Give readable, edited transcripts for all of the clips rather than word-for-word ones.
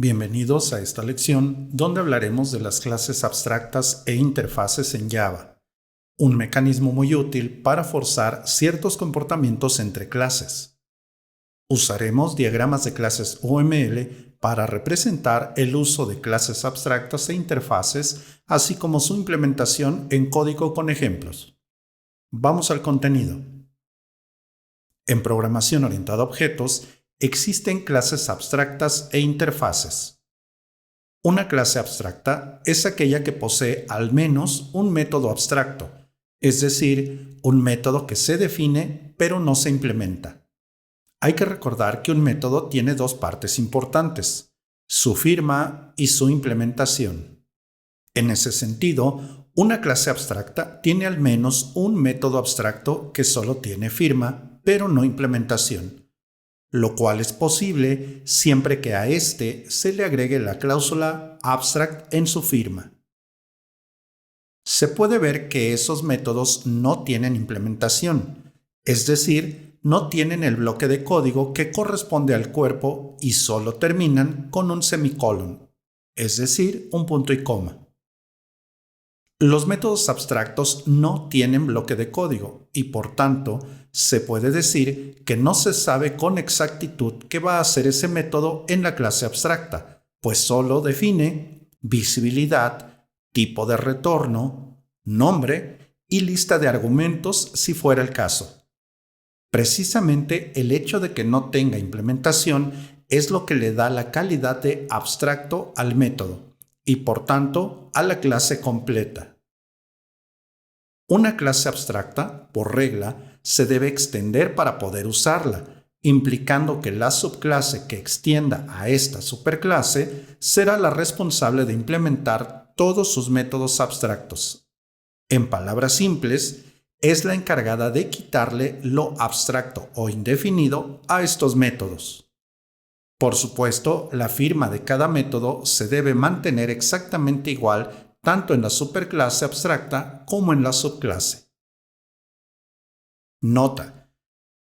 Bienvenidos a esta lección donde hablaremos de las clases abstractas e interfaces en Java, un mecanismo muy útil para forzar ciertos comportamientos entre clases. Usaremos diagramas de clases UML para representar el uso de clases abstractas e interfaces, así como su implementación en código con ejemplos. Vamos al contenido. En programación orientada a objetos, existen clases abstractas e interfaces. Una clase abstracta es aquella que posee al menos un método abstracto, es decir, un método que se define pero no se implementa. Hay que recordar que un método tiene dos partes importantes, su firma y su implementación. En ese sentido, una clase abstracta tiene al menos un método abstracto que solo tiene firma pero no implementación, lo cual es posible siempre que a este se le agregue la cláusula abstract en su firma. Se puede ver que esos métodos no tienen implementación, es decir, no tienen el bloque de código que corresponde al cuerpo y solo terminan con un semicolon, es decir, un punto y coma. Los métodos abstractos no tienen bloque de código y por tanto se puede decir que no se sabe con exactitud qué va a hacer ese método en la clase abstracta, pues solo define visibilidad, tipo de retorno, nombre y lista de argumentos si fuera el caso. Precisamente el hecho de que no tenga implementación es lo que le da la calidad de abstracto al método y por tanto a la clase completa. Una clase abstracta, por regla, se debe extender para poder usarla, implicando que la subclase que extienda a esta superclase será la responsable de implementar todos sus métodos abstractos. En palabras simples, es la encargada de quitarle lo abstracto o indefinido a estos métodos. Por supuesto, la firma de cada método se debe mantener exactamente igual tanto en la superclase abstracta como en la subclase. Nota: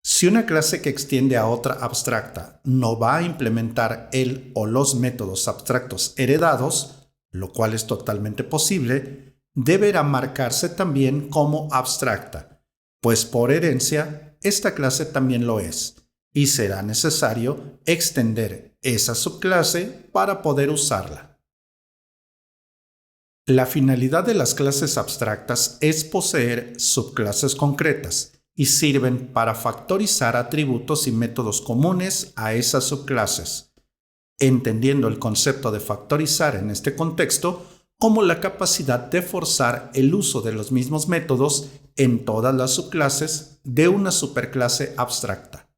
si una clase que extiende a otra abstracta no va a implementar el o los métodos abstractos heredados, lo cual es totalmente posible, deberá marcarse también como abstracta, pues por herencia esta clase también lo es, y será necesario extender esa subclase para poder usarla. La finalidad de las clases abstractas es poseer subclases concretas y sirven para factorizar atributos y métodos comunes a esas subclases, entendiendo el concepto de factorizar en este contexto como la capacidad de forzar el uso de los mismos métodos en todas las subclases de una superclase abstracta.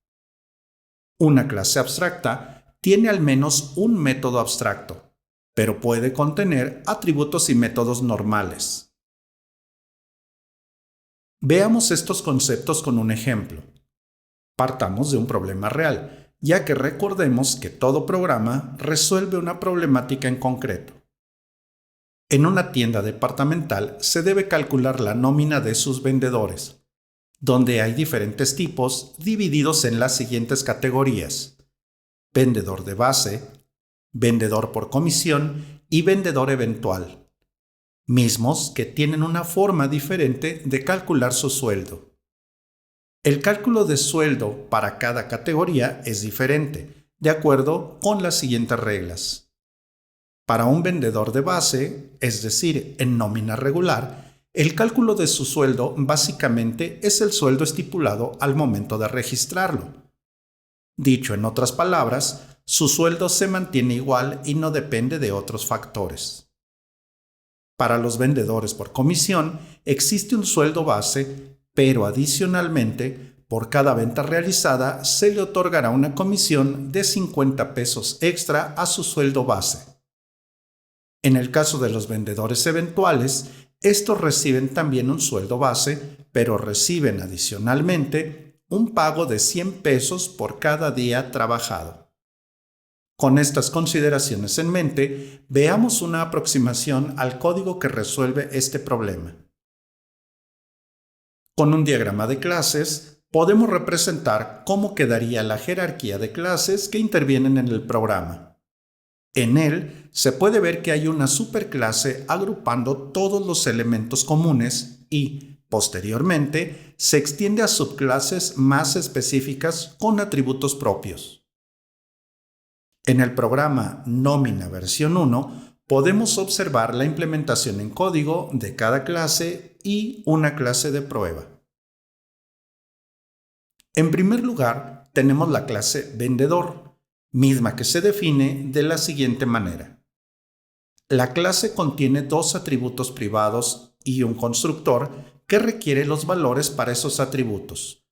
Una clase abstracta tiene al menos un método abstracto, pero puede contener atributos y métodos normales. Veamos estos conceptos con un ejemplo. Partamos de un problema real, ya que recordemos que todo programa resuelve una problemática en concreto. En una tienda departamental se debe calcular la nómina de sus vendedores, donde hay diferentes tipos divididos en las siguientes categorías: vendedor de base, vendedor por comisión y vendedor eventual, mismos que tienen una forma diferente de calcular su sueldo. El cálculo de sueldo para cada categoría es diferente, de acuerdo con las siguientes reglas. Para un vendedor de base, es decir, en nómina regular, el cálculo de su sueldo básicamente es el sueldo estipulado al momento de registrarlo. Dicho en otras palabras, su sueldo se mantiene igual y no depende de otros factores. Para los vendedores por comisión existe un sueldo base, pero adicionalmente, por cada venta realizada se le otorgará una comisión de 50 pesos extra a su sueldo base. En el caso de los vendedores eventuales, estos reciben también un sueldo base, pero reciben adicionalmente un pago de 100 pesos por cada día trabajado. Con estas consideraciones en mente, veamos una aproximación al código que resuelve este problema. Con un diagrama de clases, podemos representar cómo quedaría la jerarquía de clases que intervienen en el programa. En él se puede ver que hay una superclase agrupando todos los elementos comunes y, posteriormente, se extiende a subclases más específicas con atributos propios. En el programa Nómina versión 1 podemos observar la implementación en código de cada clase y una clase de prueba. En primer lugar, tenemos la clase vendedor, misma que se define de la siguiente manera. La clase contiene dos atributos privados y un constructor que requiere los valores para esos atributos,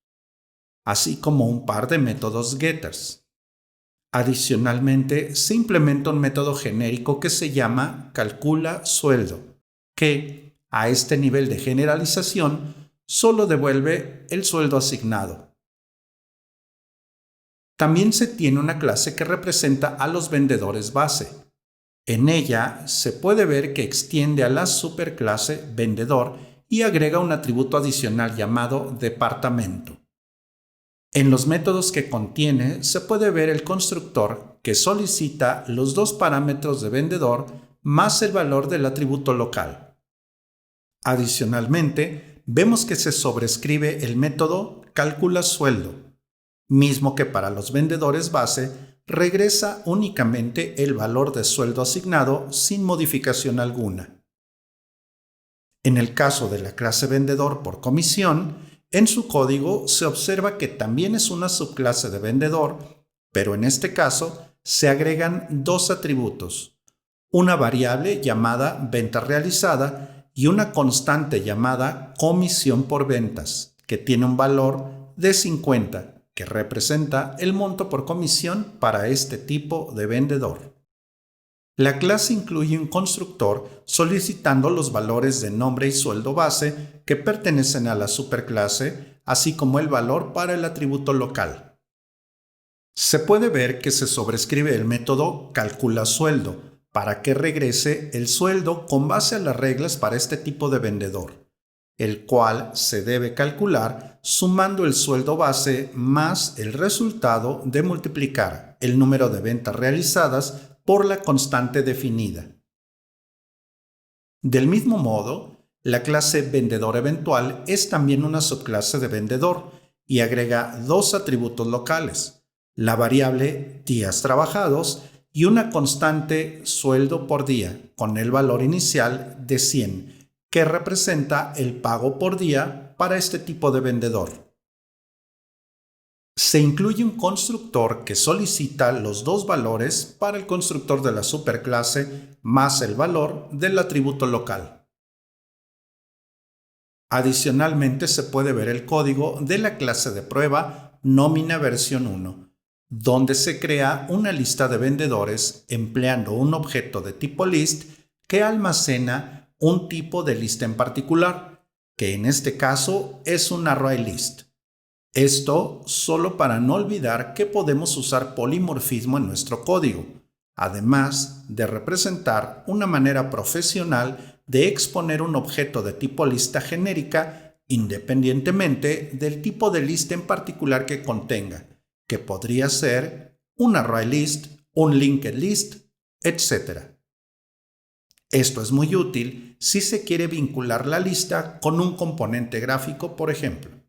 así como un par de métodos getters. Adicionalmente, se implementa un método genérico que se llama calcula sueldo, que, a este nivel de generalización, solo devuelve el sueldo asignado. También se tiene una clase que representa a los vendedores base. En ella se puede ver que extiende a la superclase vendedor y agrega un atributo adicional llamado departamento. En los métodos que contiene se puede ver el constructor que solicita los dos parámetros de vendedor más el valor del atributo local. Adicionalmente, vemos que se sobrescribe el método calcula sueldo, mismo que para los vendedores base regresa únicamente el valor de sueldo asignado sin modificación alguna. En el caso de la clase vendedor por comisión, en su código se observa que también es una subclase de vendedor, pero en este caso se agregan dos atributos, una variable llamada venta realizada y una constante llamada comisión por ventas, que tiene un valor de 50, que representa el monto por comisión para este tipo de vendedor. La clase incluye un constructor solicitando los valores de nombre y sueldo base que pertenecen a la superclase, así como el valor para el atributo local. Se puede ver que se sobrescribe el método calcula sueldo para que regrese el sueldo con base a las reglas para este tipo de vendedor, el cual se debe calcular sumando el sueldo base más el resultado de multiplicar el número de ventas realizadas por la constante definida. Del mismo modo, la clase vendedor eventual es también una subclase de vendedor y agrega dos atributos locales, la variable días trabajados y una constante sueldo por día con el valor inicial de 100, que representa el pago por día para este tipo de vendedor. Se incluye un constructor que solicita los dos valores para el constructor de la superclase más el valor del atributo local. Adicionalmente se puede ver el código de la clase de prueba Nómina versión 1, donde se crea una lista de vendedores empleando un objeto de tipo list que almacena un tipo de lista en particular, que en este caso es un ArrayList. Esto solo para no olvidar que podemos usar polimorfismo en nuestro código, además de representar una manera profesional de exponer un objeto de tipo lista genérica independientemente del tipo de lista en particular que contenga, que podría ser un ArrayList, un linked list, etc. Esto es muy útil si se quiere vincular la lista con un componente gráfico, por ejemplo.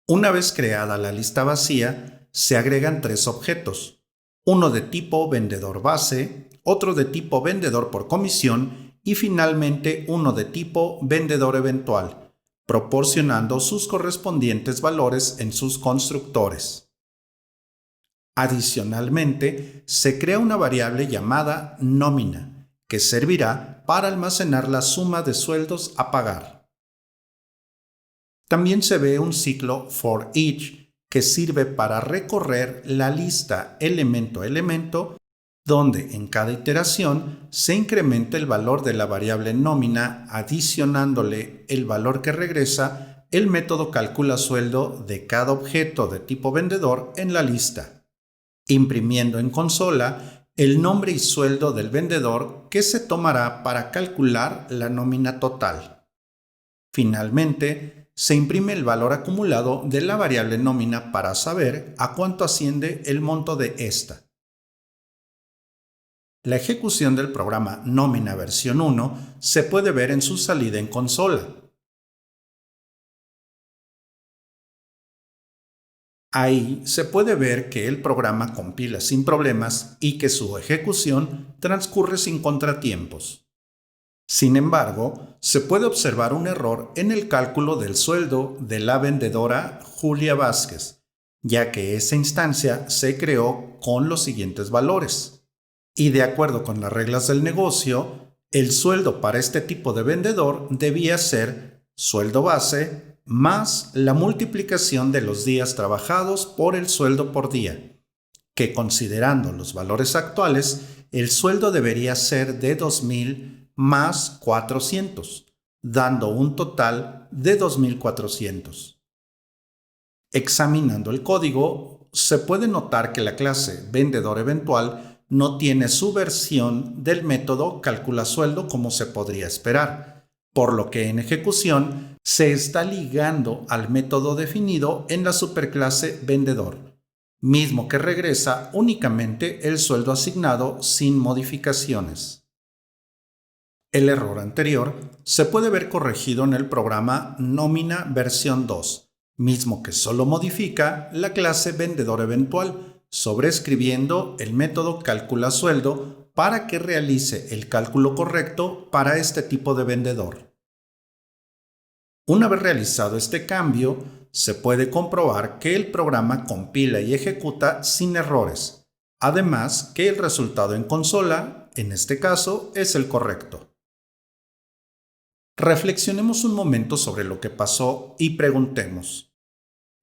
Una vez creada la lista vacía, se agregan tres objetos, uno de tipo vendedor base, otro de tipo vendedor por comisión y finalmente uno de tipo vendedor eventual, proporcionando sus correspondientes valores en sus constructores. Adicionalmente, se crea una variable llamada nómina, que servirá para almacenar la suma de sueldos a pagar. También se ve un ciclo for each que sirve para recorrer la lista elemento a elemento, donde en cada iteración se incrementa el valor de la variable nómina adicionándole el valor que regresa el método calcula sueldo de cada objeto de tipo vendedor en la lista, imprimiendo en consola el nombre y sueldo del vendedor que se tomará para calcular la nómina total. Finalmente, se imprime el valor acumulado de la variable nómina para saber a cuánto asciende el monto de esta. La ejecución del programa Nómina versión 1 se puede ver en su salida en consola. Ahí se puede ver que el programa compila sin problemas y que su ejecución transcurre sin contratiempos. Sin embargo, se puede observar un error en el cálculo del sueldo de la vendedora Julia Vázquez, ya que esa instancia se creó con los siguientes valores. Y de acuerdo con las reglas del negocio, el sueldo para este tipo de vendedor debía ser sueldo base más la multiplicación de los días trabajados por el sueldo por día, que considerando los valores actuales, el sueldo debería ser de 2,000 más 400, dando un total de 2,400. Examinando el código, se puede notar que la clase vendedor eventual no tiene su versión del método calcula sueldo como se podría esperar, por lo que en ejecución se está ligando al método definido en la superclase vendedor, mismo que regresa únicamente el sueldo asignado sin modificaciones. El error anterior se puede ver corregido en el programa Nómina versión 2, mismo que solo modifica la clase vendedor eventual, sobreescribiendo el método calcula sueldo para que realice el cálculo correcto para este tipo de vendedor. Una vez realizado este cambio, se puede comprobar que el programa compila y ejecuta sin errores, además que el resultado en consola, en este caso, es el correcto. Reflexionemos un momento sobre lo que pasó y preguntemos,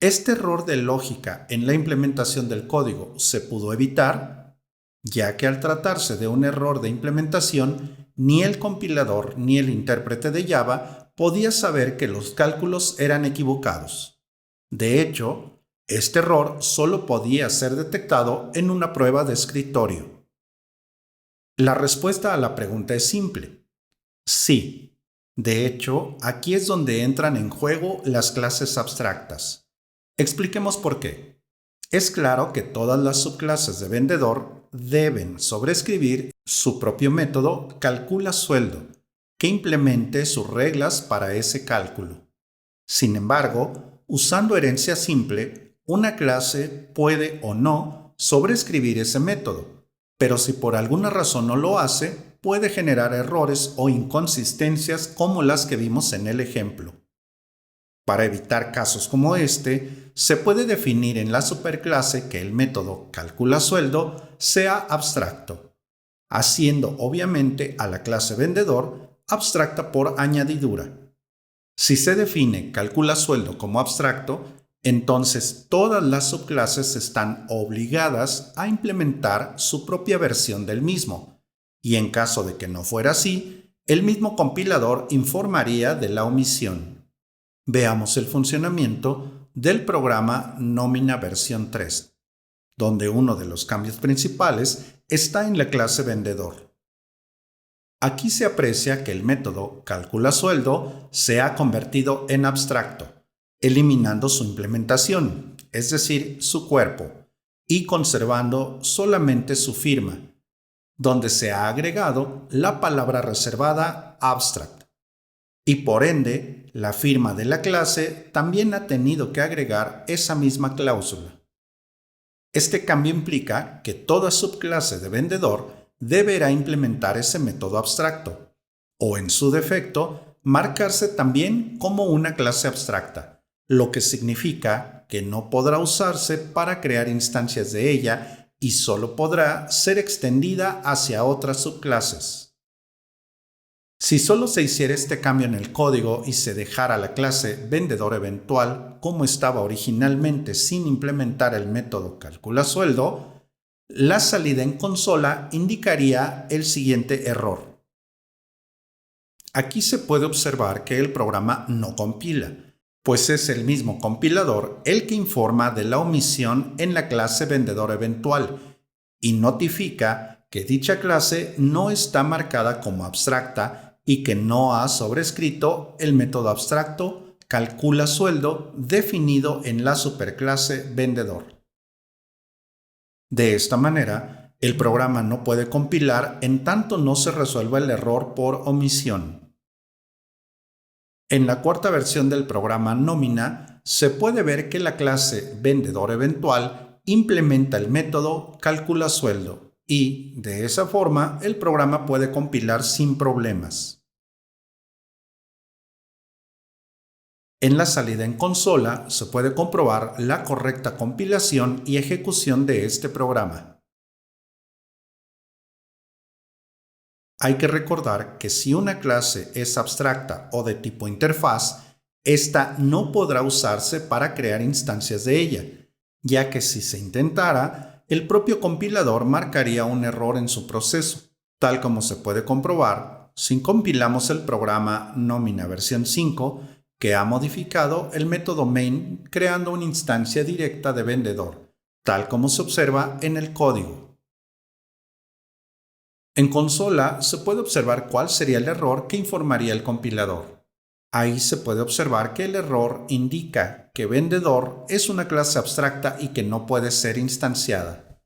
¿este error de lógica en la implementación del código se pudo evitar? Ya que al tratarse de un error de implementación, ni el compilador ni el intérprete de Java podía saber que los cálculos eran equivocados. De hecho, este error solo podía ser detectado en una prueba de escritorio. La respuesta a la pregunta es simple. Sí. De hecho, aquí es donde entran en juego las clases abstractas. Expliquemos por qué. Es claro que todas las subclases de vendedor deben sobreescribir su propio método calcula sueldo, que implemente sus reglas para ese cálculo. Sin embargo, usando herencia simple, una clase puede o no sobreescribir ese método, pero si por alguna razón no lo hace, puede generar errores o inconsistencias como las que vimos en el ejemplo. Para evitar casos como este, se puede definir en la superclase que el método calcula sueldo sea abstracto, haciendo obviamente a la clase vendedor abstracta por añadidura. Si se define calcula sueldo como abstracto, entonces todas las subclases están obligadas a implementar su propia versión del mismo, y en caso de que no fuera así, el mismo compilador informaría de la omisión. Veamos el funcionamiento del programa Nómina versión 3, donde uno de los cambios principales está en la clase vendedor. Aquí se aprecia que el método calcula sueldo se ha convertido en abstracto, eliminando su implementación, es decir, su cuerpo, y conservando solamente su firma, donde se ha agregado la palabra reservada abstract. Y por ende, la firma de la clase también ha tenido que agregar esa misma cláusula. Este cambio implica que toda subclase de vendedor deberá implementar ese método abstracto, o en su defecto, marcarse también como una clase abstracta, lo que significa que no podrá usarse para crear instancias de ella y solo podrá ser extendida hacia otras subclases. Si solo se hiciera este cambio en el código y se dejara la clase vendedor eventual como estaba originalmente sin implementar el método calcula sueldo, la salida en consola indicaría el siguiente error. Aquí se puede observar que el programa no compila, pues es el mismo compilador el que informa de la omisión en la clase vendedor eventual y notifica que dicha clase no está marcada como abstracta y que no ha sobrescrito el método abstracto calcula sueldo definido en la superclase vendedor. De esta manera, El programa no puede compilar en tanto no se resuelva el error por omisión. En la cuarta versión del programa nómina, se puede ver que la clase vendedor eventual implementa el método calcula sueldo y, de esa forma, el programa puede compilar sin problemas. En la salida en consola se puede comprobar la correcta compilación y ejecución de este programa. Hay que recordar que si una clase es abstracta o de tipo interfaz, esta no podrá usarse para crear instancias de ella, ya que si se intentara, el propio compilador marcaría un error en su proceso, tal como se puede comprobar si compilamos el programa Nómina versión 5, que ha modificado el método main creando una instancia directa de vendedor, tal como se observa en el código. En consola se puede observar cuál sería el error que informaría el compilador. Ahí se puede observar que el error indica que vendedor es una clase abstracta y que no puede ser instanciada.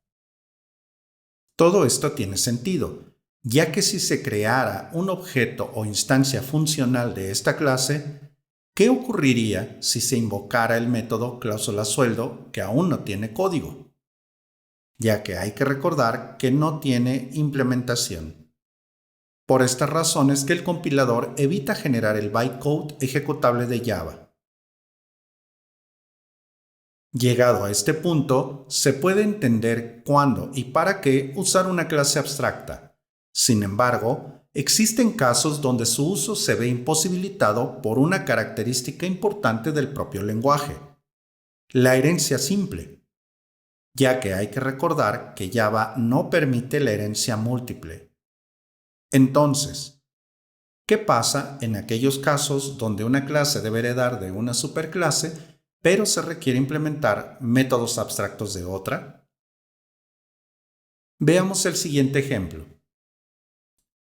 Todo esto tiene sentido, ya que si se creara un objeto o instancia funcional de esta clase, ¿qué ocurriría si se invocara el método cláusula sueldo que aún no tiene código? Ya que hay que recordar que no tiene implementación. Por estas razones que el compilador evita generar el bytecode ejecutable de Java. Llegado a este punto, se puede entender cuándo y para qué usar una clase abstracta. Sin embargo, existen casos donde su uso se ve imposibilitado por una característica importante del propio lenguaje: la herencia simple, ya que hay que recordar que Java no permite la herencia múltiple. Entonces, ¿qué pasa en aquellos casos donde una clase debe heredar de una superclase, pero se requiere implementar métodos abstractos de otra? Veamos el siguiente ejemplo.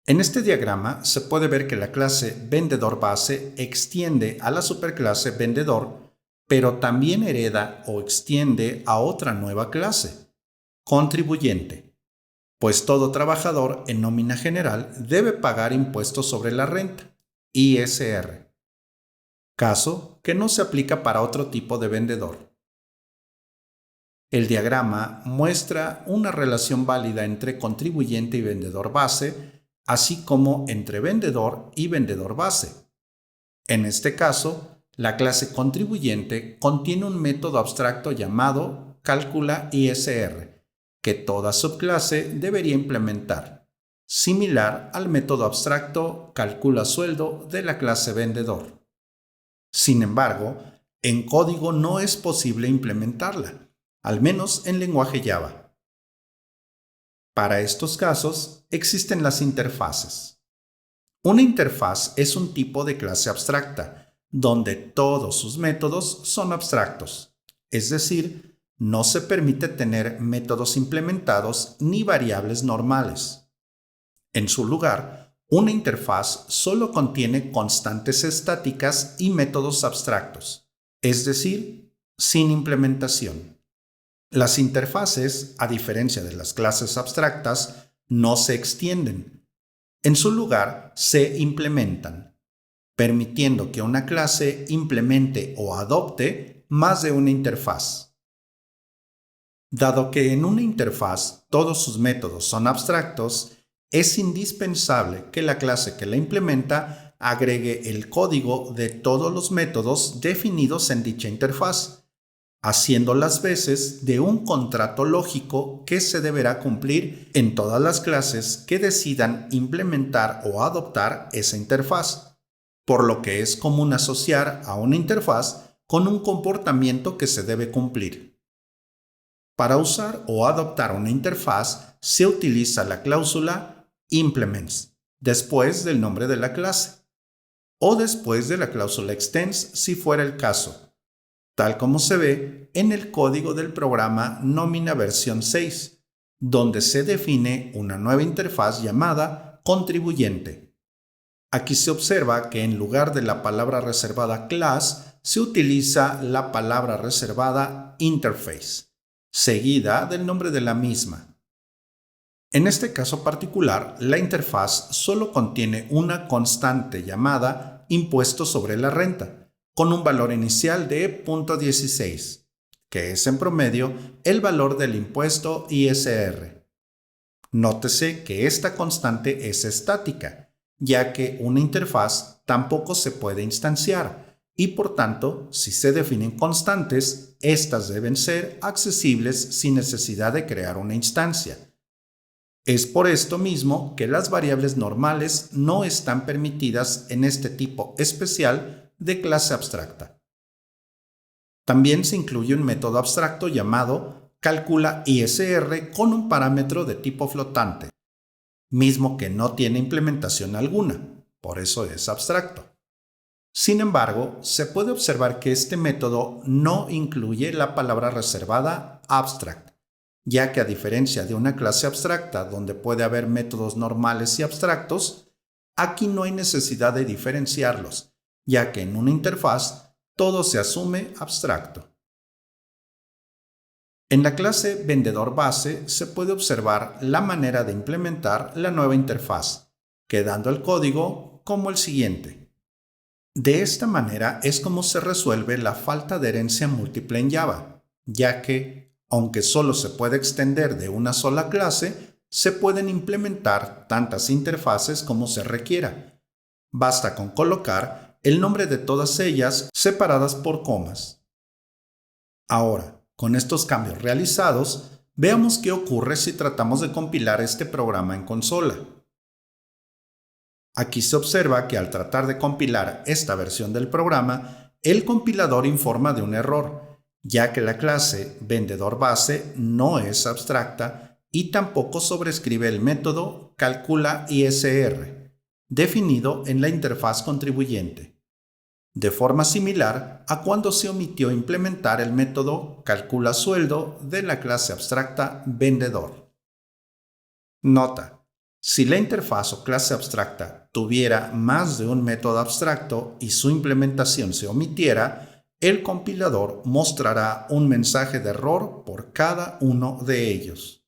En este diagrama se puede ver que la clase vendedor base extiende a la superclase vendedor, pero también hereda o extiende a otra nueva clase, contribuyente, pues todo trabajador en nómina general debe pagar impuestos sobre la renta, ISR, caso que no se aplica para otro tipo de vendedor. El diagrama muestra una relación válida entre contribuyente y vendedor base, así como entre vendedor y vendedor base. En este caso, la clase contribuyente contiene un método abstracto llamado calcula ISR, que toda subclase debería implementar, similar al método abstracto calcula sueldo de la clase vendedor. Sin embargo, en código no es posible implementarla, al menos en lenguaje Java. Para estos casos, existen las interfaces. Una interfaz es un tipo de clase abstracta, donde todos sus métodos son abstractos, es decir, no se permite tener métodos implementados ni variables normales. En su lugar, una interfaz solo contiene constantes estáticas y métodos abstractos, es decir, sin implementación. Las interfaces, a diferencia de las clases abstractas, no se extienden. En su lugar, se implementan, permitiendo que una clase implemente o adopte más de una interfaz. Dado que en una interfaz todos sus métodos son abstractos, es indispensable que la clase que la implementa agregue el código de todos los métodos definidos en dicha interfaz, haciendo las veces de un contrato lógico que se deberá cumplir en todas las clases que decidan implementar o adoptar esa interfaz, por lo que es común asociar a una interfaz con un comportamiento que se debe cumplir. Para usar o adoptar una interfaz se utiliza la cláusula implements después del nombre de la clase o después de la cláusula extends si fuera el caso, tal como se ve en el código del programa Nómina versión 6, donde se define una nueva interfaz llamada contribuyente. Aquí se observa que en lugar de la palabra reservada class, se utiliza la palabra reservada interface, seguida del nombre de la misma. En este caso particular, la interfaz solo contiene una constante llamada impuesto sobre la renta, con un valor inicial de 0.16, que es en promedio el valor del impuesto ISR. Nótese que esta constante es estática, ya que una interfaz tampoco se puede instanciar y por tanto, si se definen constantes, estas deben ser accesibles sin necesidad de crear una instancia. Es por esto mismo que las variables normales no están permitidas en este tipo especial de clase abstracta. También se incluye un método abstracto llamado calcula ISR con un parámetro de tipo flotante, mismo que no tiene implementación alguna, por eso es abstracto. Sin embargo, se puede observar que este método no incluye la palabra reservada abstract, ya que a diferencia de una clase abstracta donde puede haber métodos normales y abstractos, aquí no hay necesidad de diferenciarlos, ya que en una interfaz todo se asume abstracto. En la clase vendedor base se puede observar la manera de implementar la nueva interfaz, quedando el código como el siguiente. De esta manera es como se resuelve la falta de herencia múltiple en Java, ya que, aunque solo se puede extender de una sola clase, se pueden implementar tantas interfaces como se requiera. Basta con colocar el nombre de todas ellas separadas por comas. Ahora, con estos cambios realizados, veamos qué ocurre si tratamos de compilar este programa en consola. Aquí se observa que al tratar de compilar esta versión del programa, el compilador informa de un error, ya que la clase vendedor base no es abstracta y tampoco sobrescribe el método calcula ISR, definido en la interfaz contribuyente, de forma similar a cuando se omitió implementar el método calcula sueldo de la clase abstracta vendedor. Nota: si la interfaz o clase abstracta tuviera más de un método abstracto y su implementación se omitiera, el compilador mostrará un mensaje de error por cada uno de ellos.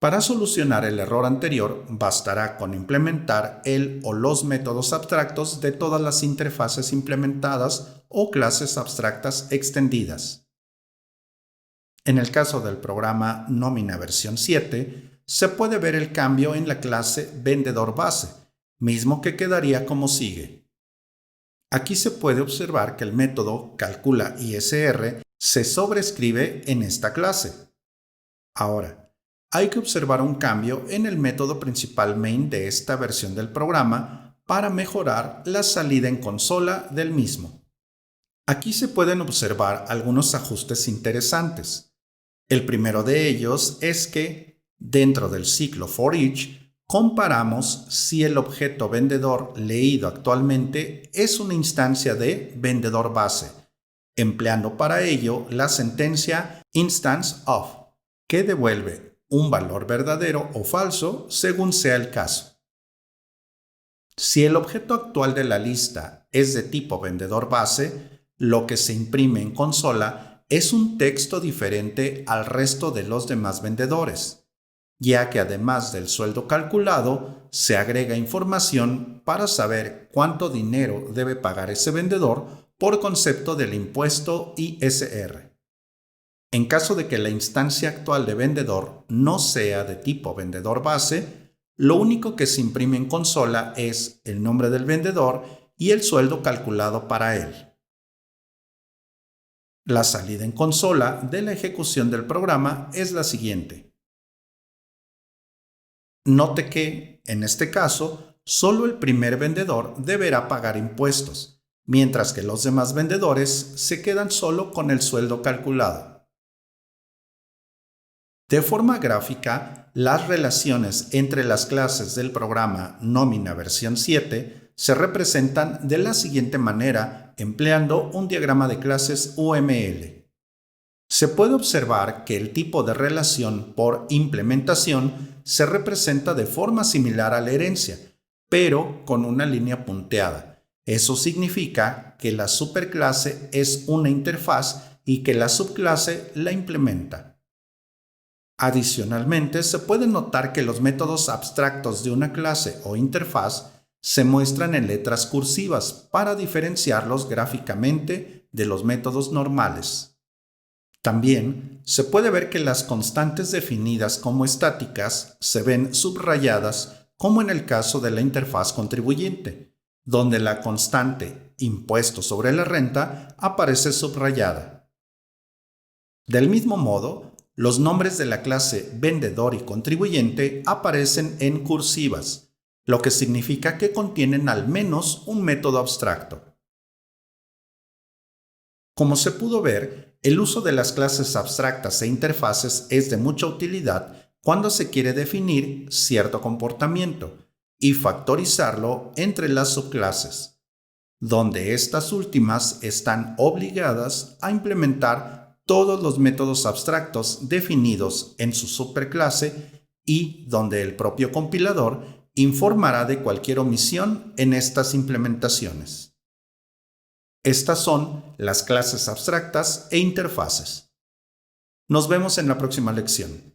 Para solucionar el error anterior, bastará con implementar el o los métodos abstractos de todas las interfaces implementadas o clases abstractas extendidas. En el caso del programa Nómina versión 7, se puede ver el cambio en la clase vendedor base, mismo que quedaría como sigue. Aquí se puede observar que el método calcula ISR se sobrescribe en esta clase. Ahora, hay que observar un cambio en el método principal main de esta versión del programa para mejorar la salida en consola del mismo. Aquí se pueden observar algunos ajustes interesantes. El primero de ellos es que, dentro del ciclo for each, comparamos si el objeto vendedor leído actualmente es una instancia de vendedor base, empleando para ello la sentencia instance of, que devuelve un valor verdadero o falso según sea el caso. Si el objeto actual de la lista es de tipo vendedor base, lo que se imprime en consola es un texto diferente al resto de los demás vendedores, ya que además del sueldo calculado, se agrega información para saber cuánto dinero debe pagar ese vendedor por concepto del impuesto ISR. En caso de que la instancia actual de vendedor no sea de tipo vendedor base, lo único que se imprime en consola es el nombre del vendedor y el sueldo calculado para él. La salida en consola de la ejecución del programa es la siguiente. Note que, en este caso, solo el primer vendedor deberá pagar impuestos, mientras que los demás vendedores se quedan solo con el sueldo calculado. De forma gráfica, las relaciones entre las clases del programa Nómina versión 7 se representan de la siguiente manera empleando un diagrama de clases UML. Se puede observar que el tipo de relación por implementación se representa de forma similar a la herencia, pero con una línea punteada. Eso significa que la superclase es una interfaz y que la subclase la implementa. Adicionalmente, se puede notar que los métodos abstractos de una clase o interfaz se muestran en letras cursivas para diferenciarlos gráficamente de los métodos normales. También se puede ver que las constantes definidas como estáticas se ven subrayadas como en el caso de la interfaz contribuyente, donde la constante impuesto sobre la renta aparece subrayada. Del mismo modo, los nombres de la clase vendedor y contribuyente aparecen en cursivas, lo que significa que contienen al menos un método abstracto. Como se pudo ver, el uso de las clases abstractas e interfaces es de mucha utilidad cuando se quiere definir cierto comportamiento y factorizarlo entre las subclases, donde estas últimas están obligadas a implementar todos los métodos abstractos definidos en su superclase y donde el propio compilador informará de cualquier omisión en estas implementaciones. Estas son las clases abstractas e interfaces. Nos vemos en la próxima lección.